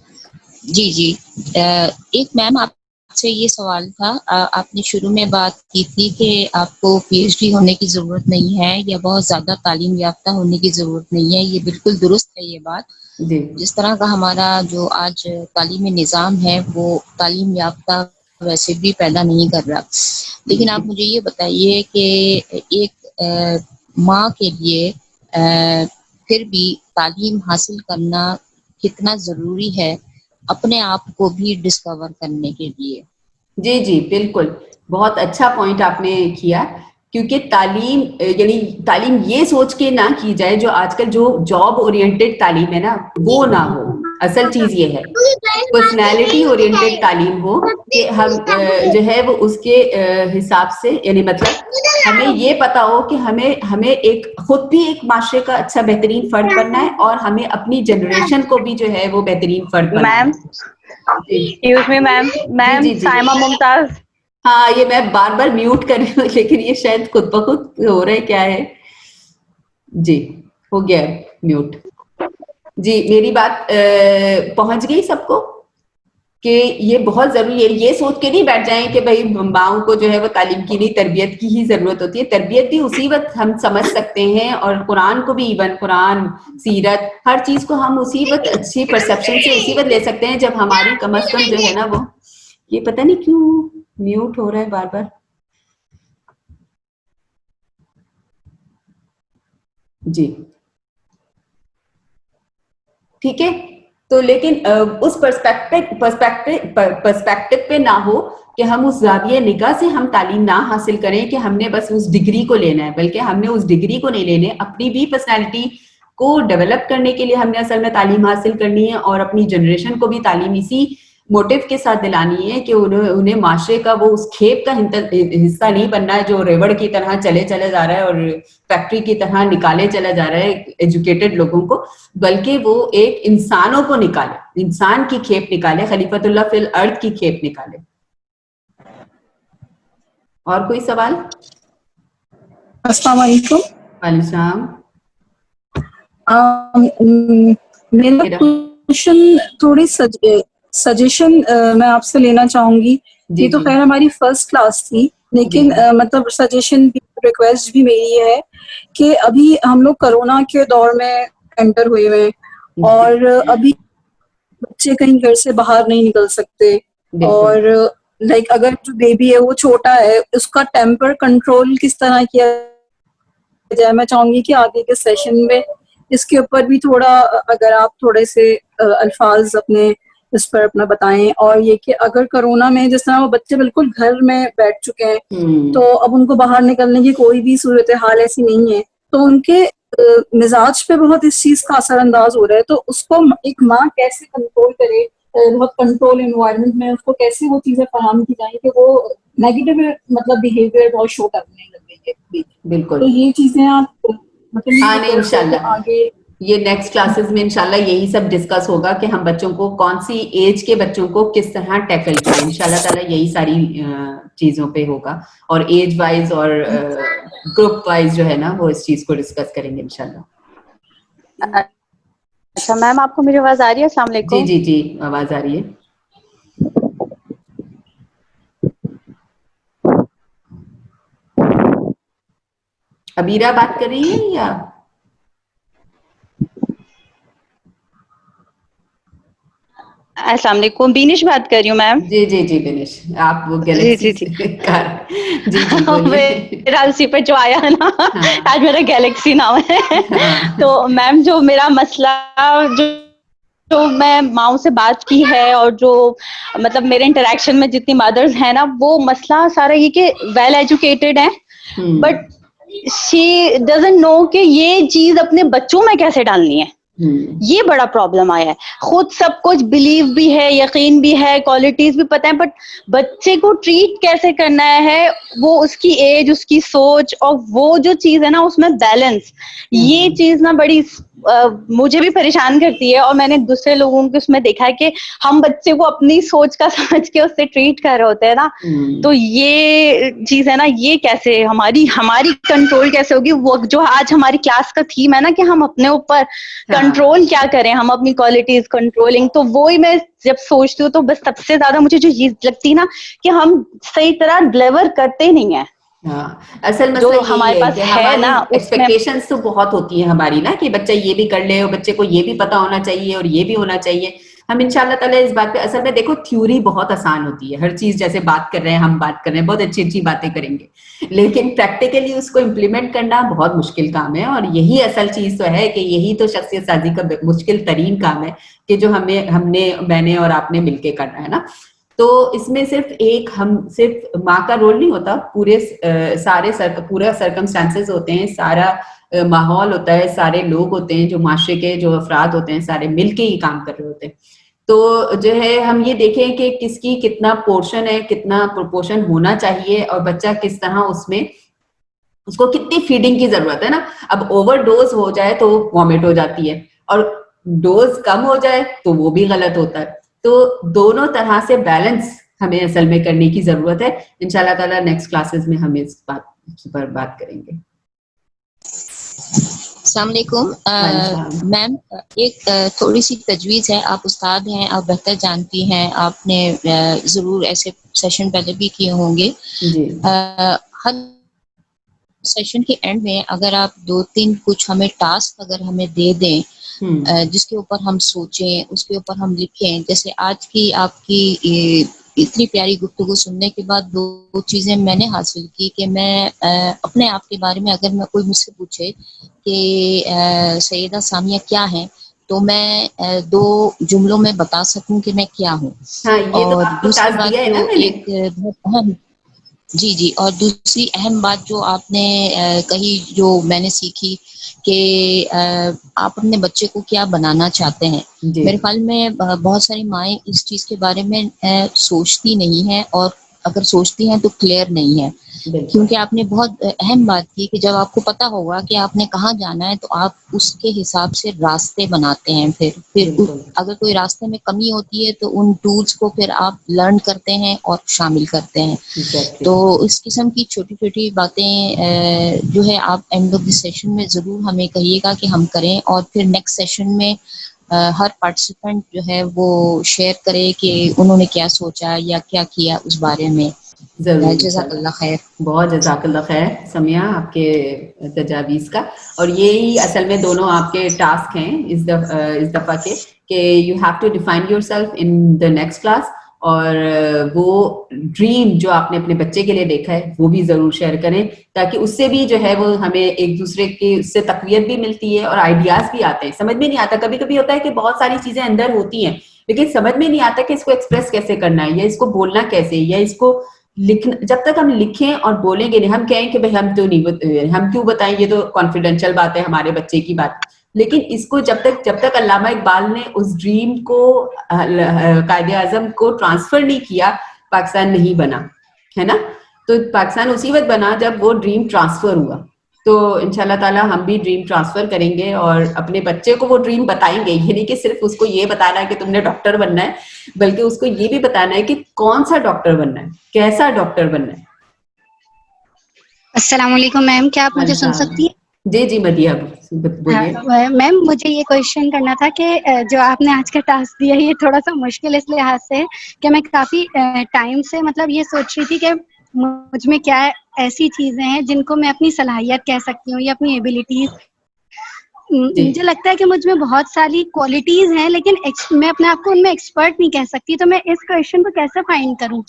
جی ایک میم آپ سے یہ سوال تھا, آپ نے شروع میں بات کی تھی کہ آپ کو پی ایچ ڈی ہونے کی ضرورت نہیں ہے یا بہت زیادہ تعلیم یافتہ ہونے کی ضرورت نہیں ہے. یہ بالکل درست ہے یہ بات. جی جس طرح کا ہمارا جو آج تعلیمی نظام ہے وہ تعلیم یافتہ ویسے بھی پیدا نہیں کر رہا. لیکن آپ مجھے یہ بتائیے کہ ایک ماں کے لیے پھر بھی تعلیم حاصل کرنا کتنا ضروری ہے اپنے آپ کو بھی ڈسکور کرنے کے لیے؟ جی بالکل, بہت اچھا پوائنٹ آپ نے کیا. کیونکہ تعلیم یعنی تعلیم یہ سوچ کے نہ کی جائے, جو آج کل جو جاب اورینٹیڈ تعلیم ہے نا وہ نہ ہو. اصل چیز یہ ہے پرسنالٹی اورینٹیڈ تعلیم ہو, کہ ہم جو ہے وہ اس کے حساب سے, یعنی مطلب ہمیں یہ پتا ہو کہ ہمیں ایک خود بھی ایک معاشرے کا اچھا بہترین فرد بننا ہے, اور ہمیں اپنی جنریشن کو بھی جو ہے وہ بہترین فرد بنانا میم, ہے. جی ایکسکیوز می میم, جی میم جی جی سائمہ ممتاز. ہاں, یہ میں بار بار میوٹ کر رہی ہوں لیکن یہ شاید خود بخود ہو رہا ہے, کیا ہے. جی ہو گیا میوٹ. جی میری بات پہنچ گئی سب کو کہ یہ بہت ضروری ہے. یہ سوچ کے نہیں بیٹھ جائیں کہ بھائی ماؤں کو جو ہے وہ تعلیم کی نہیں, تربیت کی ہی ضرورت ہوتی ہے. تربیت بھی اسی وقت ہم سمجھ سکتے ہیں, اور قرآن کو بھی, ایون قرآن, سیرت, ہر چیز کو ہم اسی وقت اچھی پرسپشن سے اسی وقت لے سکتے ہیں جب ہماری کم از کم جو ہے نا وہ, یہ پتہ نہیں کیوں میوٹ ہو رہا ہے بار بار. جی ٹھیک ہے, تو لیکن اس پرسپیکٹو پہ نہ ہو کہ ہم اس زاویہ نگاہ سے ہم تعلیم نہ حاصل کریں کہ ہم نے بس اس ڈگری کو لینا ہے, بلکہ ہم نے اس ڈگری کو نہیں لینے, اپنی بھی پرسنالٹی کو ڈیولپ کرنے کے لیے ہم نے اصل میں تعلیم حاصل کرنی ہے, اور اپنی جنریشن کو بھی تعلیم اسی موٹیو کے ساتھ دلانی ہے کہ انہیں معاشرے کا وہ اس کھیپ کا حصہ نہیں بننا ہے جو ریوڑ کی طرح چلے جا رہا ہے اور فیکٹری کی طرح نکالے چلا جا رہا ہے ایجوکیٹڈ لوگوں کو, بلکہ وہ ایک انسانوں کو نکالے, انسان کی کھیپ نکالے, خلیفۃ اللہ فی الارض کی کھیپ نکالے. اور کوئی سوال؟ السلام علیکم. وعلیکم السلام. میرا کوشچن تھوڑی سجیشن میں آپ سے لینا چاہوں گی. جی یہ تو جی خیر ہماری فرسٹ کلاس تھی, جی لیکن مطلب سجیشن بھی, ریکویسٹ بھی میری یہ ہے کہ ابھی ہم لوگ کرونا کے دور میں انٹر ہوئے ہوئے, جی اور ابھی بچے کہیں گھر سے باہر نہیں نکل سکتے, بالکل. اور لائک اگر جو بیبی ہے وہ چھوٹا ہے, اس کا ٹیمپر کنٹرول کس طرح کیا جائے. میں چاہوں گی کہ آگے کے سیشن میں اس کے اوپر بھی تھوڑا اگر آپ تھوڑے سے الفاظ اپنے اس پر اپنا بتائیں. اور یہ کہ اگر کرونا میں جس طرح وہ بچے بالکل گھر میں بیٹھ چکے ہیں تو اب ان کو باہر نکلنے کی کوئی بھی صورتحال ایسی نہیں ہے, تو ان کے مزاج پہ بہت اس چیز کا اثر انداز ہو رہا ہے. تو اس کو ایک ماں کیسے کنٹرول کرے, بہت کنٹرول انوائرمنٹ میں اس کو کیسے وہ چیزیں فراہم کی جائیں کہ وہ نیگیٹو مطلب بیہیویئر بہت شو کرنے لگے. بالکل. تو یہ چیزیں آپ مطلب ہاں نہیں انشاءاللہ آگے یہ نیکسٹ کلاسز میں انشاءاللہ یہی سب ڈسکس ہوگا کہ ہم بچوں کو کون سی ایج کے بچوں کو کس طرح ٹیکل کریں. انشاءاللہ تعالیٰ یہی ساری چیزوں پہ ہوگا, اور ایج وائز اور گروپ وائز جو ہے نا وہ اس چیز کو ڈسکس کریں گے انشاءاللہ. اچھا میم, آپ کو میری آواز آ رہی ہے؟ السلام جی علیکم. جی جی آواز آ رہی ہے. ابیرہ بات کر رہی ہیں یا السلام علیکم, بینش بات کر رہی ہوں میم. جی جی جی بنش آپ وہ جی گلیکسی جی جی سے کار جی جی بولیے. میرا اسی پہ جو آیا ہے نا, ہاں آج میرا گیلیکسی نام ہے. ہاں تو میم جو میرا مسئلہ جو میں ماؤں سے بات کی ہے اور جو مطلب میرے انٹریکشن میں جتنی مدرز ہیں نا, وہ مسئلہ سارا یہ کہ ویل ایجوکیٹڈ ہیں بٹ شی ڈزنٹ نو کہ یہ چیز اپنے بچوں میں کیسے ڈالنی ہے. یہ بڑا پرابلم آیا ہے. خود سب کچھ بلیو بھی ہے, یقین بھی ہے, کوالٹیز بھی پتہ ہے, بٹ بچے کو ٹریٹ کیسے کرنا ہے, وہ اس کی ایج, اس کی سوچ, اور وہ جو چیز ہے نا اس میں بیلنس, یہ چیز نا بڑی مجھے بھی پریشان کرتی ہے. اور میں نے دوسرے لوگوں کو اس میں دیکھا ہے کہ ہم بچے کو اپنی سوچ کا سمجھ کے اس سے ٹریٹ کر رہے ہوتے ہیں نا, تو یہ چیز ہے نا, یہ کیسے ہماری کنٹرول کیسے ہوگی. وہ جو آج ہماری کلاس کا تھیم ہے نا کہ ہم اپنے اوپر کنٹرول کیا کریں, ہم اپنی کوالٹیز کنٹرولنگ, تو وہی میں جب سوچتی ہوں تو بس سب سے زیادہ مجھے جو چیز لگتی ہے نا کہ ہم صحیح طرح ڈلیور کرتے نہیں ہیں. ہاں اصل جو مسئلہ یہی ہمارے ہے پاس کہ ہے ہماری نا اس میں ایکسپیکٹیشنز تو بہت ہوتی ہیں ہماری نا, کہ بچہ یہ بھی کر لے اور بچے کو یہ بھی پتا ہونا چاہیے اور یہ بھی ہونا چاہیے. ہم انشاءاللہ تعالیٰ اس بات پہ, اصل میں دیکھو تھیوری بہت آسان ہوتی ہے, ہر چیز جیسے بات کر رہے ہیں ہم بات کر رہے ہیں بہت اچھی اچھی باتیں کریں گے, لیکن پریکٹیکلی اس کو امپلیمنٹ کرنا بہت مشکل کام ہے. اور یہی اصل چیز تو ہے کہ یہی تو شخصیت سازی کا مشکل ترین کام ہے کہ جو میں نے اور آپ نے مل کے کرنا ہے نا. تو اس میں صرف صرف ماں کا رول نہیں ہوتا, پورا سرکمسٹانسز ہوتے ہیں, سارا ماحول ہوتا ہے, سارے لوگ ہوتے ہیں, جو معاشرے کے جو افراد ہوتے ہیں سارے مل کے ہی کام کر رہے ہوتے ہیں. تو جو ہے ہم یہ دیکھیں کہ کس کی کتنا پورشن ہے, کتنا پروپورشن ہونا چاہیے, اور بچہ کس طرح اس کو کتنی فیڈنگ کی ضرورت ہے نا. اب اوور ڈوز ہو جائے تو وامٹ ہو جاتی ہے, اور ڈوز کم ہو جائے تو وہ بھی غلط ہوتا ہے. تو دونوں طرح سے بیلنس ہمیں اصل میں کرنے کی ضرورت ہے. انشاءاللہ تعالیٰ نیکسٹ کلاسز میں ہم اس بات پر بات کریں گے. السلام علیکم میم, ایک تھوڑی سی تجویز ہے, آپ استاد ہیں, آپ بہتر جانتی ہیں, آپ نے ضرور ایسے سیشن پہلے بھی کیے ہوں گے. جی ہر سیشن کے اینڈ میں اگر آپ 2-3 کچھ ہمیں ٹاسک اگر ہمیں دے دیں جس کے اوپر ہم سوچیں, اس کے اوپر ہم لکھیں. جیسے آج کی آپ کی اتنی پیاری گفتگو سننے کے بعد 2 چیزیں میں نے حاصل کی کہ میں اپنے آپ کے بارے میں اگر میں کوئی مجھ سے پوچھے کہ سیدہ سامیہ کیا ہیں, تو میں 2 جملوں میں بتا سکوں کہ میں کیا ہوں. ہاں یہ تو اور آپ کو دوسری ٹاسک دیا بات ہے نا جو میں نے. ایک بہت اہم, جی, اور دوسری اہم بات جو آپ نے کہی, جو میں نے سیکھی کہ آپ اپنے بچے کو کیا بنانا چاہتے ہیں. جی میرے خیال میں بہت ساری مائیں اس چیز کے بارے میں سوچتی نہیں ہیں, اور اگر سوچتی ہیں تو کلیئر نہیں ہے. بالکل کیونکہ آپ نے بہت اہم بات کی کہ جب آپ کو پتا ہوگا کہ آپ نے کہاں جانا ہے تو آپ اس کے حساب سے راستے بناتے ہیں. پھر بالکل اگر کوئی راستے میں کمی ہوتی ہے تو ان ٹولس کو پھر آپ لرن کرتے ہیں اور شامل کرتے ہیں. ایگزیکٹلی. تو اس قسم کی چھوٹی چھوٹی باتیں جو ہے آپ اینڈ آف دی سیشن میں ضرور ہمیں کہیے گا کہ ہم کریں, اور پھر نیکسٹ سیشن میں ہر پارٹیسپینٹ جو ہے وہ شیئر کرے کہ انہوں نے کیا سوچا یا کیا کیا اس بارے میں. ضرور جزاک اللہ خیر. بہت جزاک اللہ خیر سمیہ آپ کے تجاویز کا. اور یہی اصل میں دونوں آپ کے ٹاسک ہیں اس دفعہ کے, کہ you have to define yourself in the next class. اور وہ ڈریم جو آپ نے اپنے بچے کے لیے دیکھا ہے وہ بھی ضرور شیئر کریں, تاکہ اس سے بھی جو ہے وہ ہمیں ایک دوسرے کی اس سے تقویت بھی ملتی ہے اور آئیڈیاز بھی آتے ہیں. سمجھ میں نہیں آتا, کبھی کبھی ہوتا ہے کہ بہت ساری چیزیں اندر ہوتی ہیں لیکن سمجھ میں نہیں آتا کہ اس کو ایکسپریس کیسے کرنا ہے, یا اس کو بولنا کیسے, یا اس کو لکھنا. جب تک ہم لکھیں اور بولیں گے نہیں, ہم کہیں کہ بھائی ہم تو نہیں, ہم کیوں بتائیں, یہ تو کانفیڈینشیل بات ہے ہمارے بچے کی بات. لیکن اس کو جب تک علامہ اقبال نے اس ڈریم کو قائد اعظم کو ٹرانسفر نہیں کیا, پاکستان نہیں بنا, ہے نا. تو پاکستان اسی وقت بنا جب وہ ڈریم ٹرانسفر ہوا. تو انشاءاللہ تعالی ہم بھی ڈریم ٹرانسفر کریں گے اور اپنے بچے کو وہ ڈریم بتائیں گے. یہ نہیں کہ صرف اس کو یہ بتانا ہے کہ تم نے ڈاکٹر بننا ہے, بلکہ اس کو یہ بھی بتانا ہے کہ کون سا ڈاکٹر بننا ہے, کیسا ڈاکٹر بننا ہے. السلام علیکم میم, کیا آپ مجھے سن سکتی ہیں؟ جی جی مدیحہ بولیے. میم مجھے یہ کویشچن کرنا تھا کہ جو آپ نے آج کا ٹاسک دیا ہے یہ تھوڑا سا مشکل اس لحاظ سے ہے کہ میں کافی ٹائم سے مطلب یہ سوچ رہی تھی کہ مجھ میں کیا ایسی چیزیں ہیں جن کو میں اپنی صلاحیت کہہ سکتی ہوں یا اپنی ایبلٹیز. مجھے لگتا ہے کہ مجھ میں بہت ساری کوالٹیز ہیں لیکن میں اپنے آپ کو ان میں ایکسپرٹ نہیں کہہ سکتی, تو میں اس کویشچن کو کیسے فائنڈ کروں؟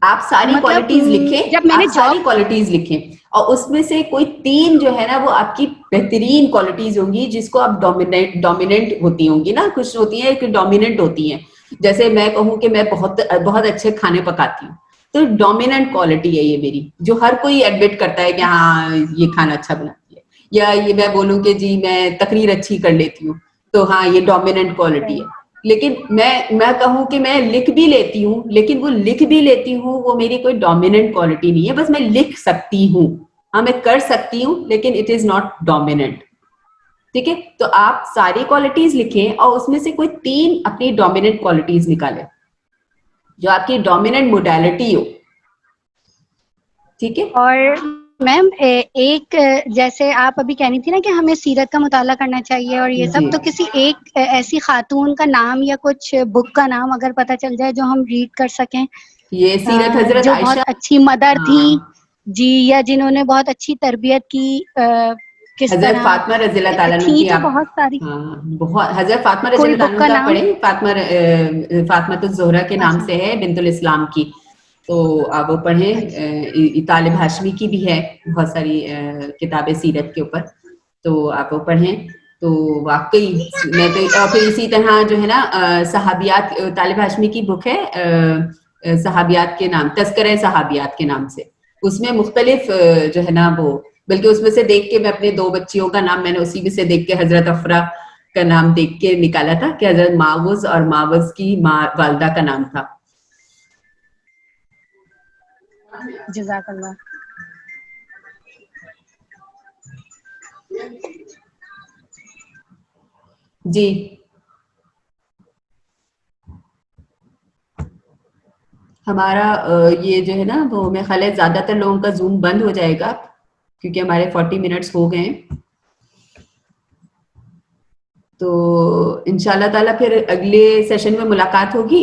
آپ ساری کوالٹیز لکھیں, جب میں نے ساری کوالٹیز لکھیں اور اس میں سے کوئی 3 جو ہے نا وہ آپ کی بہترین کوالٹیز ہوں گی جس کو آپ ڈومیننٹ ہوتی ہوں گی نا, کچھ ہوتی ہیں کہ ڈومیننٹ ہوتی ہیں. جیسے میں کہوں کہ میں بہت بہت اچھے کھانے پکاتی ہوں, تو ڈومیننٹ کوالٹی ہے یہ میری, جو ہر کوئی ایڈمٹ کرتا ہے کہ ہاں یہ کھانا اچھا بناتی ہے. یا یہ میں بولوں کہ جی میں تقریر اچھی کر لیتی ہوں, تو ہاں یہ ڈومیننٹ کوالٹی ہے. لیکن میں کہوں کہ میں لکھ بھی لیتی ہوں, لیکن وہ لکھ بھی لیتی ہوں وہ میری کوئی ڈومیننٹ کوالٹی نہیں ہے, بس میں لکھ سکتی ہوں, ہاں میں کر سکتی ہوں لیکن اٹ از ناٹ ڈومیننٹ. ٹھیک ہے, تو آپ ساری کوالٹیز لکھیں اور اس میں سے کوئی 3 اپنی ڈومیننٹ کوالٹیز نکالیں جو آپ کی ڈومیننٹ موڈیلٹی ہو. ٹھیک ہے. اور میم ایک جیسے آپ ابھی کہنی تھی نا کہ ہمیں سیرت کا مطالعہ کرنا چاہیے اور یہ سب, تو کسی ایک ایسی خاتون کا نام یا کچھ بک کا نام اگر پتہ چل جائے جو ہم ریڈ کر سکیں, یہ سیرت حضرت جو عائشہ, بہت اچھی مدر تھی جی, یا جنہوں نے بہت اچھی تربیت کی, کس حضرت طرح فاطمہ رضی اللہ تعالیٰ عنہ تھی کی. تو آپ بہت ساری, بہت حضرت فاطمہ رضی کوئی اللہ بک عنہ کا کا نام. پڑھیں, فاطمہ الزہرا کے نام سے ہے, بنت الاسلام کی, تو آپ وہ پڑھیں. طالب ہاشمی کی بھی ہے بہت ساری کتابیں سیرت کے اوپر, تو آپ وہ پڑھیں. تو واقعی میں تو پھر اسی طرح جو ہے نا صحابیات, طالب ہاشمی کی بک ہے صحابیات کے نام, تذکرہ صحابیات کے نام سے. اس میں مختلف جو ہے نا وہ, بلکہ اس میں سے دیکھ کے میں اپنے 2 بچیوں کا نام میں نے اسی میں سے دیکھ کے حضرت افرا کا نام دیکھ کے نکالا تھا کہ حضرت معوذ اور معوذ کی والدہ کا نام تھا. جزاک اللہ. جی ہمارا یہ جو ہے نا وہ میں خیال ہے زیادہ تر لوگوں کا زوم بند ہو جائے گا کیونکہ ہمارے 40 منٹس ہو گئے ہیں. تو انشاءاللہ تعالیٰ پھر اگلے سیشن میں ملاقات ہوگی.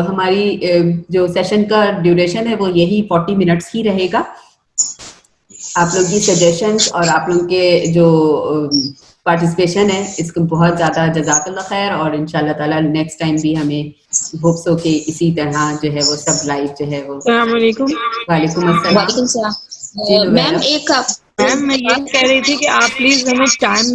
ہماری جو سیشن کا ڈیوریشن ہے وہ یہی 40 منٹس ہی رہے گا. آپ لوگوں کی سجیشنز اور آپ لوگوں کے جو پارٹیسپیشن ہے اس کو بہت زیادہ جزاک اللہ خیر, اور انشاءاللہ تعالیٰ نیکسٹ ٹائم بھی ہمیں ہوپس ہو کہ اسی طرح جو ہے وہ سب لائف جو ہے وہ. السلام علیکم. وعلیکم السلام. وعلیکم السلام. میم ایک میم میں یہ کہہ رہی تھی کہ آپ پلیز ہمیں ٹائم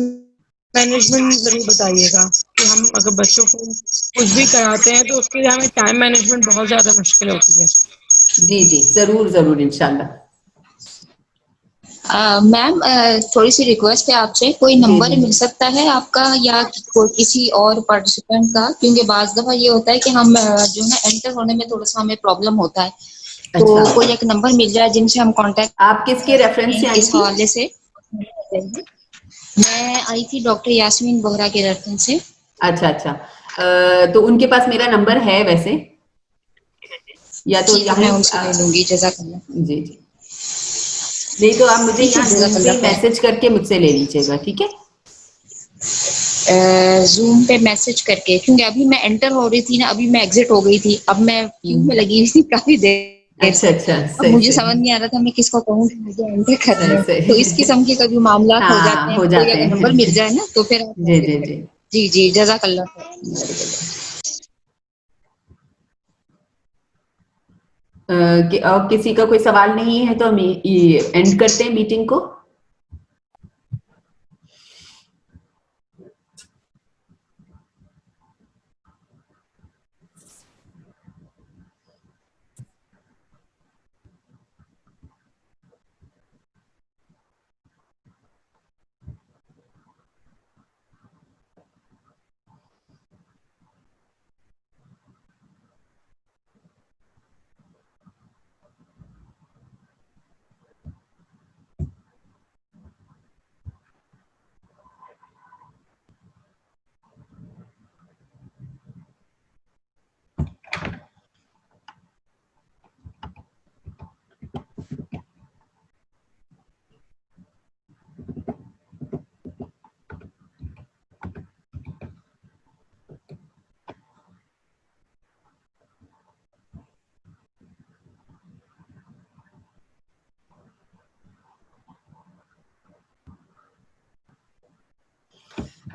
مینجمنٹ ضرور بتائیے گا کہ ہم اگر بچوں کو کچھ بھی کراتے ہیں تو اس کے لیے ہمیں ٹائم مینجمنٹ بہت زیادہ مشکل ہوتی ہے. جی جی ضرور ضرور انشاءاللہ. میم تھوڑی سی ریکویسٹ ہے آپ سے, کوئی جی نمبر جی مل سکتا ہے آپ کا یا کسی اور پارٹیسپینٹ کا, کیونکہ بعض دفعہ یہ ہوتا ہے کہ ہم جو ہے انٹر ہونے میں تھوڑا سا ہمیں پرابلم ہوتا ہے, تو اچھا کوئی ایک نمبر مل جائے جن سے ہم کانٹیکٹ آپ کس کے ریفرنس سے آئی اس تھی؟ حوالے سے. میں آئی تھی ڈاکٹر یاسمین بہرا کے ریفرنس سے. اچھا اچھا, تو ان کے پاس میرا نمبر ہے ویسے, یا تو ٹھیک ہے میں یہاں ان سے لے لوں گی. جزاک اللہ. جی جی, نہیں تو آپ مجھے ٹھیک ہے یہاں جزاک زوم پہ اللہ خیر. میسج کر کے مجھ سے لے لیجیے گا. ٹھیک ہے زوم پہ میسج کر کے, کیونکہ ابھی میں انٹر ہو رہی تھی نا, ابھی میں ایگزٹ ہو گئی تھی, اب میں کیوں میں لگی ہوئی تھی کافی دیر اچھا سے. اچھا, اب صحیح مجھے سمجھ صحیح نہیں آ رہا تھا میں کس کو کہوں کہ مجھے انٹر کرنا صحیح ہے, تو اس صحیح قسم کے کبھی معاملات ہو جاتے ہاں ہیں. ہو کوئی جاتے اگر ہیں. نمبر مل جائے نا تو پھر آپ جی میسج جی کریں. جی. جی جی جزاک اللہ. اور کسی کا کوئی سوال نہیں ہے تو ہم اینڈ کرتے ہیں میٹنگ کو.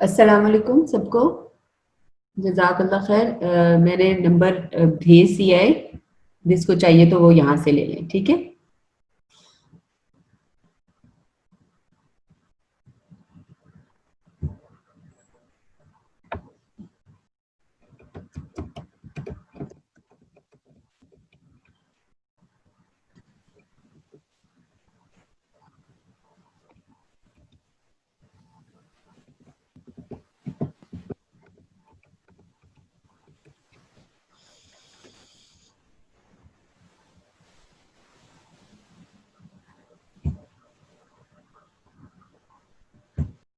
السلام علیکم سب کو, جزاک اللہ خیر. میں نے نمبر بھیج دیا ہے, جس کو چاہیے تو وہ یہاں سے لے لیں, ٹھیک ہے.